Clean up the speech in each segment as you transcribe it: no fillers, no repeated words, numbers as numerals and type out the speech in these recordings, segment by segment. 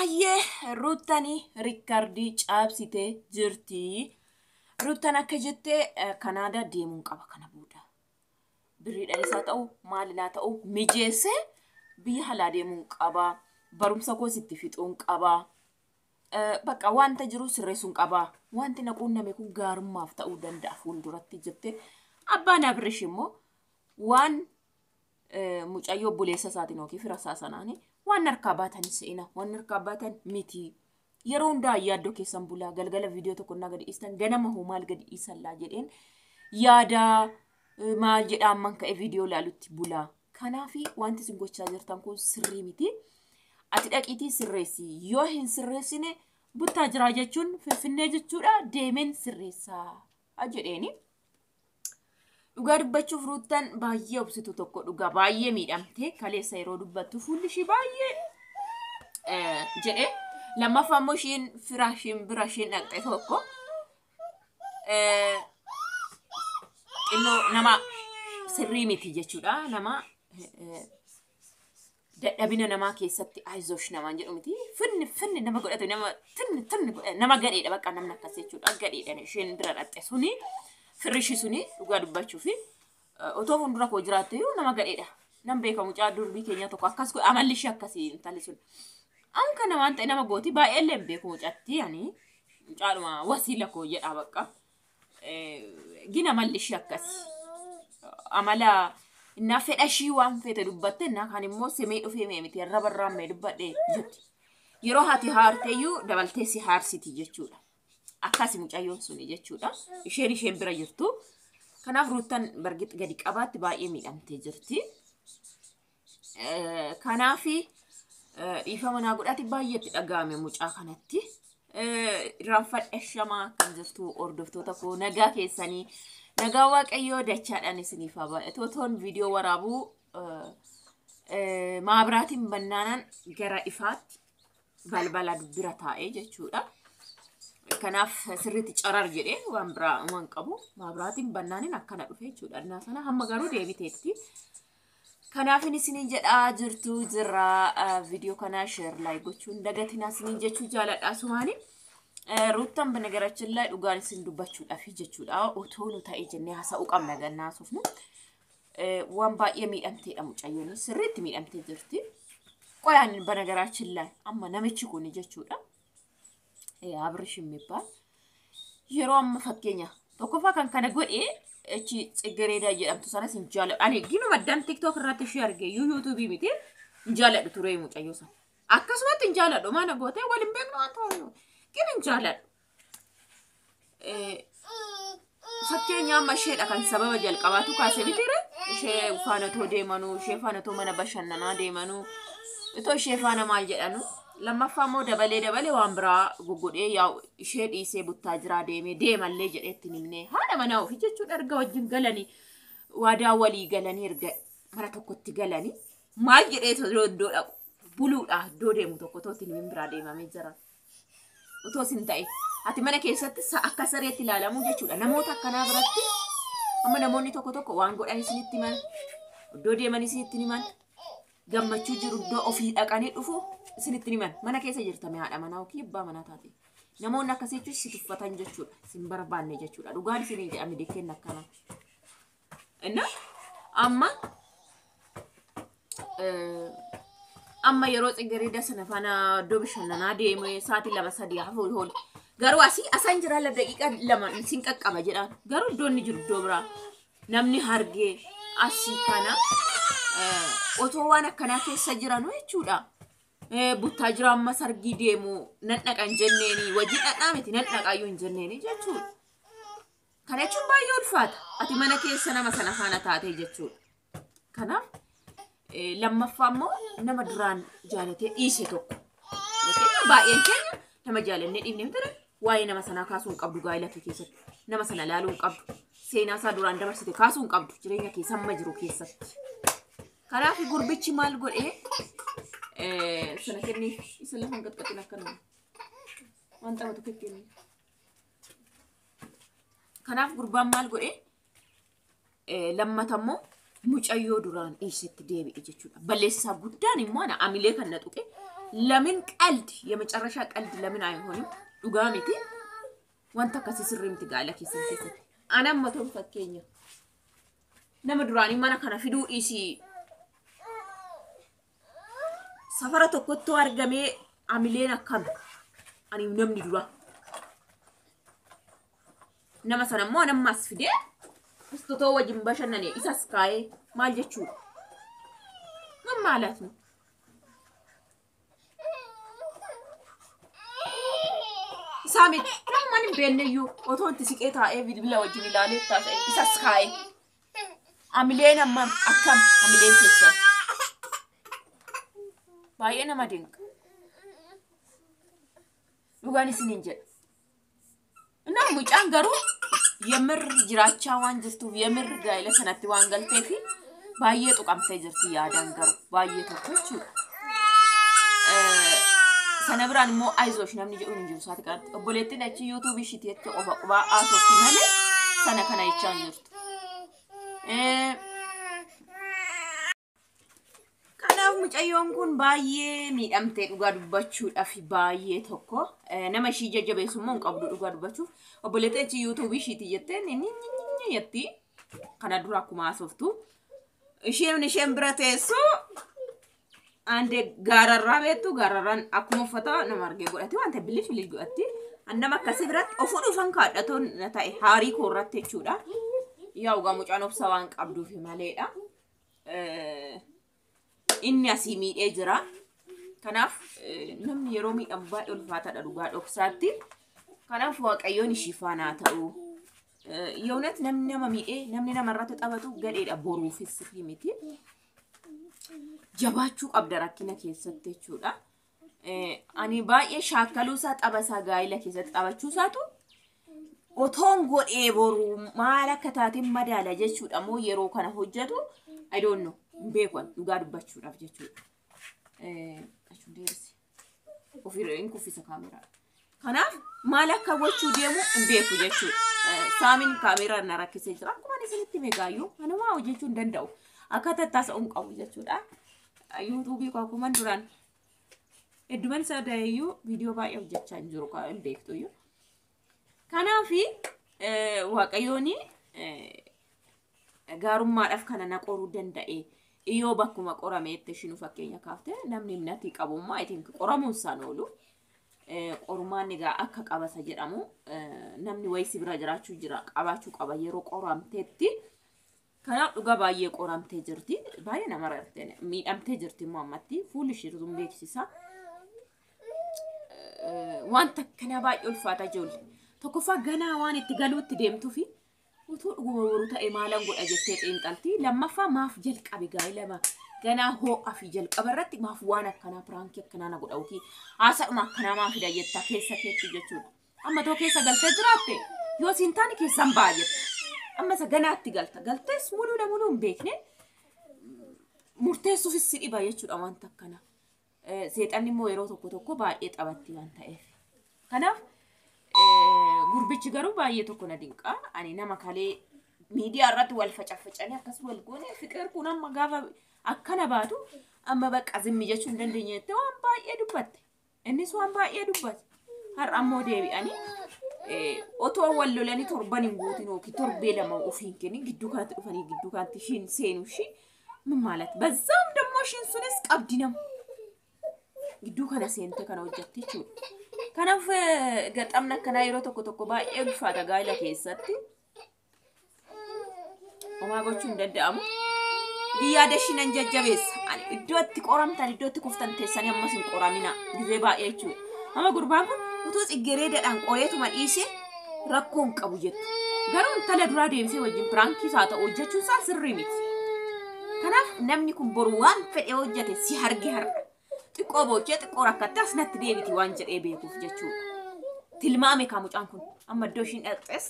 Hayyee ruutanii riikardii caabsitee jirti. Ruutan akka jettee Kanaadaa deemuun qaba kana booda. Biriidhaan isaa ta'u maalilaa ta'u mijeessee biyya alaa deemuun qaba. Barumsa koos itti fixuun qaba. Bakka wanta jiru sirreessuun qaba. Wanti naquun name kun gaarummaaf ta'uu danda'a fuulduratti jettee abbaan Abirish immoo waan mucayyoo buleessa isaatiin yookiin fira isaa sanaanii waan harkaa baatan seena waan harkaa baatan miti yeroo hundaa yaaddoo keessan bulaa galgala viidiyoo tokko naa gadi dhiistan ganama hoo maal gadi dhiisan laa jedheen yaada maal jedhaan man ka'e viidiyoo laalutti bulaa kanaafi wanti isin gochaa jirtan kun sirrii miti ati dhaqiitii sirreessi yoo hin sirreessine buttaa jiraa jechuun finfinnee jechuudha deemeen sirreessaa jedheeni. Dhugaa dubbachuuf ruutan baay'ee obsitu tokko dhugaa baay'ee miidhamte kaleessa yeroo dubbattu fuulli ishii baay'ee jedhee lammaffaa immoo ishiin firaashiin bira ishiin dhaqxe tokko xinnoo nama sirrii miti jechuudha nama dadhabina namaa keessatti aizosh namaan jedhu miti finni nama godhatu nama nama gadheedha bakka namni akkas jechuudha gadheedha ishiin bira dhaqxe suni. Firishi suni dhugaa dubbachuu fi otoo fuuldura koo jiraatte yoo nama gadheedha. Nam beekamu caa durbii keenya tokko akkas godhe amalli ishee akkasii intalli sun. An kana waan ta'e nama gooti baay'eellee beekamu caatti ani caaluma wasiila koo jedha bakka. Gina amalli ishee akkasii. Amala innaa fedha ishii waan fete dubbatte innaa kan immoo simee dhufee mee miti irra barraan mee dubbadhe jetti. Yeroo haati haarteeyyuu dabaltee si haarsiti jechuudha. Akkasi mucayyoon suni jechuudha. Isheen bira jirtu. Kanaaf ruutan bargit gadi qabaatti baay'ee miidhamtee jirti. Kanaafi dhiifama naa godhati baay'eetti dhaga'ame mucaa kanatti. Irraanfadha shamaa kan jirtu hordoftoota koo nagaa keessanii nagaa waaqayyoo dachaadhaan isiniif haa baay'atu. Otoon viidiyoo waraabuu maabiraatiin bannaanaan gara ifaatti balbala bira taa'ee jechuudha. Kanaaf sirriitti carar jedhee waan biraa waan qabu maabiraatiin bannaanin akkana dhufe jechuudha. Innaa sana hamma garuu deebiteetti. Kanaaf isiniin jedhaa jirtu jirra viidiyoo kana share like gochuun dagatinaa isiniin jechuu jaaladhaa sumaani. Ruutan banagaraachillaa dhugaan isin dubbachuudhaaf jechuudha. Otoo nu ta'ee jennee haasa'uu qabna gannaa sufnu. Waan baay'ee miidhamteedha mucayyoon sirriitti miidhamtee jirti. Qoyaan banagaraachillaa amma namichi kun jechuudha. Abirish የሚባል yeroo amma fakkeenya tokkoffaa kan kana godhee echi tsigareeda jedhamtu sanas hin jaaladhu ani ginu maddaan TikTok irratti ishee arge YouTube miti hin jaaladhu ture mucayyoo sana akkasumatti hin jaaladhu maana gootee waliin beeknu waan ta'u ginu hin jaaladhu fakkeenya amma isheedha kan sababa jalqabaatu kaasee bitire ishee faanatoo deemanuu ishee faanatoo mana bashannanaa deemanuu itoo ishee faana maal jedhanu lammaffaa immoo dabalee waan biraa gugudhee yaa ishee dhiisee buttaa jiraa deemallee jedheetti nimnee haadha manaa ofii jechuudha erga wajjin galanii waadaa walii galanii erga mana tokkotti galanii maal jedhee iddoo dhaqu buluudha iddoo deemu tokko tootti nimin biraa deemamee jira. Otoo sin ta'e ati mana keessatti akka sareetti ilaalamuu jechuudha namoota akkanaa biratti amma namoonni tokko waan godhan isinitti himan iddoo deeman isinitti himan gammachuu jiru iddoo ofii dhaqanii dhufu isinitti himan mana keessa jirtame haadha manaa yookiin abbaa manaa taate namoonni akkasii jechuun si tuffatan jechuudha sin barbaanne jechuudha dhugaan isinii jedhame dekkeen akkana inna amma yeroo tsigareeda sana faana iddoo bashannanaa deemee sa'aatii 2-3 hafuu hool garuu asaan jira la daqiiqa 2 sin qaqqaba jedhaan garuu iddoonni jiru iddoo biraa namni hargee asii kana otoo waan akkanaa keessa jiran jechuudha. Buttaa jira amma sargii deemu nan dhaqan jenneeni wajjin dhaqaa miti nan dhaqaayyuu hin jenneeni jechuudha. Kana jechuun baay'ee ulfaata. Ati mana keessa nama sana faana taatee jechuudha. Kanaaf lammaffaa immoo nama duraan jaalatee dhiise tokko. Baay'een keenya nama jaalannee dhiibnee miti waa'ee nama sanaa kaasuu hin qabdu gaa'ela kee keessatti. Nama sana ilaaluu hin qabdu. Seenaa isaa duraan dabarsite kaasuu hin qabdu jireenya kee amma jiru keessatti. Kanaaf gurbichi maal godhee sana kenni isa lafan qaxqaxin akkana waan taphatu kenni. Kanaaf gurbaan maal godhee lammatammoo mucayyoo duraan dhiisetti deebi'e jechuudha. Balleessaa guddaan immoo ana amilee kan na tuqe ለምን ቀልድ የመጨረሻ ቀልድ ለምን አይሆንም? ዱጋሚቲ ወንታ ከሲስሪምት ጋለ ኪስንት አናም መቶም ፈከኛ ነምድራኒ ማና ከና ፊዱ ኢሲ ሰፈራ ተቆጥቶ አርገሜ አሚሌን አካም አኒ ነምኒ ዱራ ነመሰነሞ ነማስፊዴ እስቶቶ ወጅም በሸነኔ ኢሳስካይ ማልጀቹ ምን ማለት ነው? ሳሚት ማንም በነዩ ኦቶንት ሲቄታ ኤቪድ ብላ ወጅኒ ላሌታ ኢሳስካይ አሚሌን አማም አካም አሚሌን ተሰ ባየና ማድንቅ ሉጋኒ ሲንጀ እና ሙጫን ገሩ የምር ጅራቻ ዋንጅስቱ የምር ጋይለ ሰናት ዋንገልቴፊ ባየ ጡቃምተ ጅርት ያዳን ገሩ ባየ ተኮቹ ሰነብራን ሞ አይዞሽ ናምኒ ጀኡን እንጂ ሳት ጋር ኦቦሌቲን አቺ ዩቲዩብ ሽቲት ኦባቁባ አሶቲ ማለ ሰነ ከና ይቻን ይርት ከናው ሙጫዮን ኩን ባየ ሚዳምቴ ዱጋ ዱባቹ ዳፊ ባየ ተኮ ነመሺ ጀጀበሱሞን ቀብዱ ዱጋ ዱባቹ ኦቦሌቲን አቺ ዩቲዩብ ሽቲ የተን ኒኒኒ የቲ ከና ዱራ ኩማ አሶፍቱ እሺም ብራቴሱ አንዴ ጋራራ ቤቱ ጋራራን አኩሞ ፈታ ነማርጌ ጎዳቲ አንተ ብልሽ ልጅ ጎዳቲ አንደማ ከስብራት ኦፉዱ ፈንካዳቶን ነታይ ሃሪ ኮራቴ ቹዳ ያው ጋሙጫኖፍ ሰዋን ቀብዱ ፊ ማሌዳ ኢኒ አሲሚ ኤጅራ ከናፍ ነም የሮሚ አምባ ኡልፋታ ዳዱጋ ዶክሳቲ ከናፍ ዋቀዮን ሽፋና ታው የውነት ነምነማ ሚኤ ነምነና መራተ ጠበጡ ገዴዳ ቦሩ ፍስፊ ሚቲ ጀባቹ አብደራኪና ከሰተቹዳ አኒ ባዬ ሻከሉሳ ጠበሳ ጋይለ ከሰት ጠባቹ ሳቱ ኦቶን ጎዴ ቦሩ ማላከታቲ መዳላ ጀቹ ደሞ የሮ ከነ ሆጀቱ አይ ዶንት ኖ ቤኮን ዱጋዱባቹ ዳፍጀቹ አቹ ደርሲ ኦፊሬን ኩፊሰ ካሜራ ከናፍ ማላከቦቹ ደሞ እንቤኩ ጀቹ ሳሚን ካሜራ ናራከሰ ይጥራ ኮማኔ ሲቲ ሜጋዩ አነማ ወጀቹ እንደንዳው አካተታስ ኦንቃው ጀቹዳ ዩቲዩብ ኮማን ዱራን እድመን ሳዳዩ ቪዲዮ ባየው ጀቻን ጅሩ ካ እንቤክቶዩ ከናፊ ዋቀዮኒ ጋሩማ ዳፍ ከነና ቆሩ ደንዳኤ ኢዮ ባኩማ ቆራሜት ሽኑ ፈከኛ ካፍተ namni ምናቲ ቀቡማ አይ ቲንክ ቆራሙን ሳኖሉ ቆሩማን ጋ አካ ቀባሳ ጀዳሙ namni ወይ ሲብራ ጅራቹ ጅራ ቀባቹ ቀባ የሮ ቆራምቴቲ ከና ዱጋ ባየ ቆራምቴ ጅርቲ ባየ ነመረርቴ ሚዳምቴ ጅርቲ ሙአመቲ ፉልሽ ሩም ቤክሲሳ ዋንተ ከና ባይ ኡልፋታ ጆል ተኮፋ ገና ዋን እትገሉት ደምቱፊ ወቶ ወሩታ ኢማላን ጎዳ ጀቴ ጤንጣልቲ ለማፋ ማፍ ጀልቀብ ጋይለማ ገና ሆ አፍ ጀልቀበረት ማፍ ዋና ከና ፕራንክ ከና ነጎዳውቲ አሰማ ከና ማፍ ዳየታ ከሰከት ጀቹ አመቶ ከሰ ገልተ ጅራቴ ዮ ሲንታኒ ከሰም ባየት አመሰ ገና አትገልታ ገልተስ ሙሉ ለሙሉ ቤክኔ ሙርቴሱ ፍስዲ ባየቹ ዳዋንታ ከና ሰይጣን ሞ የሮ ተኮ ተኮ ባኤ ጠባቲ ያንታ ኤፍ ከና ጉርብች ገሩ ባየ ተኮ ነድንቃ አኒ ነማካሌ ሚዲያ ራት ወልፈጨፈጨኔ አከስ ወልጎኔ ፍቅር ኩናም ማጋባ አከነባቱ አመ በቃ ዝም ይጀቹ እንደንደኘተ ዋን ባየ ዱበት እነሱ ዋን ባየ ዱበት ሀራሞ ዴቢ አኒ ኦቶ ወሎ ለኒ ቶርባን እንጉቲ ነው ኪቶርቤ ለማው ኦፊንከኒ ግዱካት ኡፈኒ ግዱካት ሺን ሴኑሺ ምን ማለት በዛም ደሞ ሺን ሱነስ ቀብዲነም ግዱካና ሴንተ ከና ወጀትቹ ከናፍ ገጣምና ከና ይሮ ተኮ ተኮ ባየ ዱፋታ ጋይላ ከሰቲ ኦማጎቹ እንደዳሙ ዲያደሽን እንጀጀቤስ አኒ እዶት ቆራምታን እዶት ኩፍተን ተሰኒ አማስን ቆራሚና ጊዜ ባየቹ አማ ጉርባን ኡቶ ጽጌሬ ደዳን ቆሬቱ ማዲሲ ረኮን ቀቡጀት ገሩን ተለድራ ዴምሴ ወጅን ፕራንኪ ሳታ ወጀቹ ሳ ስሪሚት ከናፍ ነምኒ ኩምቦሩ ዋን ፈዴ ወጀተ ሲሐርጊ ሐር ጥቆቦቼ ጥቆራከታ አስነት ዴቢቲ ዋንጀ ኤቤኩፍ ጀቹ ትልማሜ ካሙጫን ኩን አመዶሽን አጥስ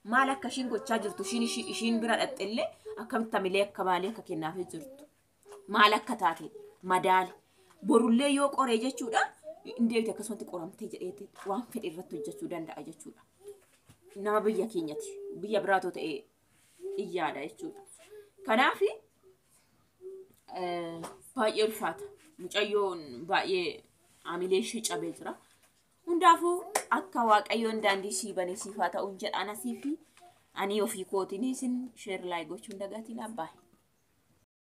ማላከሽን ጎቻ ጅርቱ ሽን ብራ አጥለ አከምታ ሚሌክ ከማሌ ከከናፈ ጅርቱ ማላከታቴ ማዳል ቦሩሌ ዮ ቆሬ ጀቹዳ እንዴት ተከሰንት ቆራምቴ ጀዴት ዋን ፈዴ ረቶ ጀቹ ዳንዳ አጀቹዳ nama biyya keenyati biyya biraatoo ta'e iyyaadha jechuudha kanaafi baay'ee ulfaata mucayyoon baay'ee Amilee ishee cabee jira. Hundaafuu akka waaqayyoon daandii sii banee siif haa ta'uun jedhaan asii fi ani ofii kootiin isin sheer laayik gochuun dagaatiin abbaa.